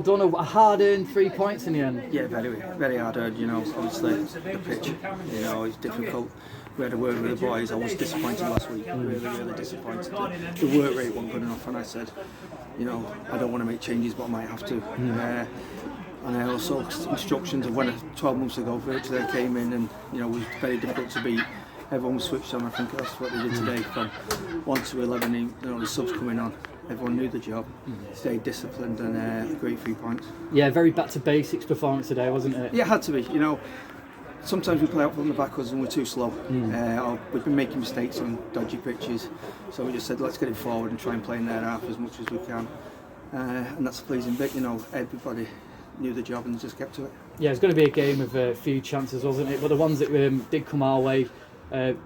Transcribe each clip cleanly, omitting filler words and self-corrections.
done. A hard-earned 3 points in the end. Yeah, very, very hard earned. You know, obviously the pitch, you know, it's difficult. We had a word with the boys. I was disappointed last week. Really disappointed. The work rate wasn't good enough, and I said, you know, I don't want to make changes, but I might have to. And I also instructions of when 12 months ago, virtually came in, and you know, it was very difficult to beat. Everyone was switched on. I think that's what they did today. From 1 to 11, you know, the subs coming on. Everyone knew the job, stayed disciplined, and a great 3 points. Yeah, very back to basics performance today, wasn't it? Yeah, it had to be. You know, sometimes we play out from the backwards and we're too slow. Or we've been making mistakes on dodgy pitches, so we just said let's get it forward and try and play in their half as much as we can. And that's a pleasing bit. You know, everybody knew the job and just kept to it. Yeah, it's going to be a game of a few chances, wasn't it? But the ones that did come our way.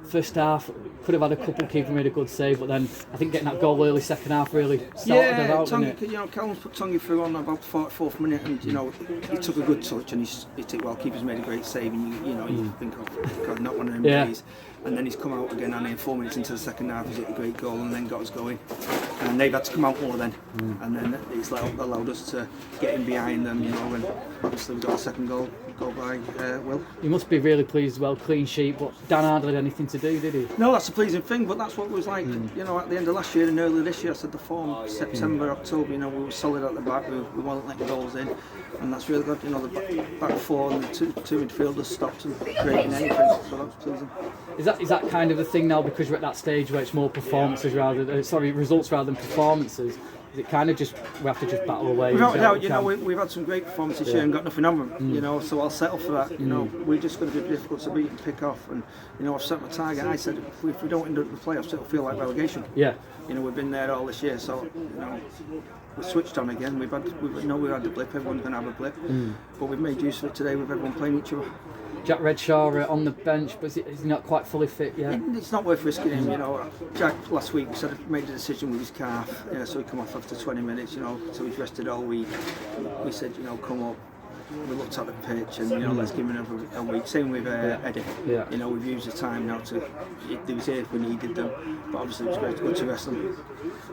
First half, could have had a couple, keeper made a good save, but then I think getting that goal early second half really started it out. Yeah, you know, Callum's put Tongi through on about the 44th minute, and you know, he took a good touch and he took well. Keeper's made a great save, and you know, you think, oh God, not one of them days. And then he's come out again, and 4 minutes into the second half, he's hit a great goal and then got us going. And they've had to come out more then, and then it's allowed us to get in behind them, you know, and obviously we got a second goal by Will. You must be really pleased as well, clean sheet, but Dan hardly had anything to do, did he? No, that's a pleasing thing, but that's what it was like, you know, at the end of last year and early this year. I said the form, September, October, you know, we were solid at the back, we weren't letting goals in, and that's really good, you know, the back four and the two midfielders stopped them creating anything, so that was pleasing. Is that kind of the thing now, because we're at that stage where it's more performances results rather than performances? Is it kind of just, we have to just battle away? Without a doubt, you know, we've had some great performances here and got nothing on them, you know, so I'll settle for that, you know. We're just going to be difficult to beat and pick off, and, you know, I've set my target. I said if we don't end up in the playoffs, it'll feel like relegation. Yeah. You know, we've been there all this year, so, you know, we're switched on again. We've had the blip, everyone's going to have a blip, but we've made use of it today with everyone playing each other. Jack Redshaw on the bench, but is he not quite fully fit yet? It's not worth risking him, you know. Jack last week made a decision with his calf, so he come off after 20 minutes, you know, so he's rested all week. We said, you know, come up. We looked at the pitch and, you know, let's give him another week. Same with Eddie. Yeah. You know, we've used the time now to. They was here if we needed them, but obviously it was good to rest them.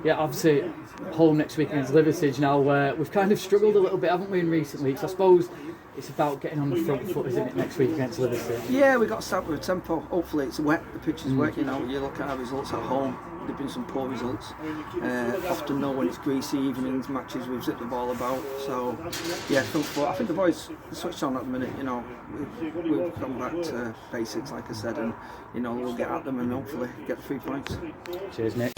Yeah, obviously home next week against Liverpool. Now we've kind of struggled a little bit, haven't we, in recent weeks? I suppose it's about getting on the front foot, isn't it, next week against Liverpool? Yeah, we got to start with a tempo. Hopefully it's wet. The pitch is wet. You know, you look at our results at home. There've been some poor results. Often know when it's greasy evenings, matches we've zipped the ball about. So yeah, I think the boys switched on at the minute. You know, we've gone back to basics, like I said, and you know we'll get at them and hopefully get the 3 points. Cheers, Nick.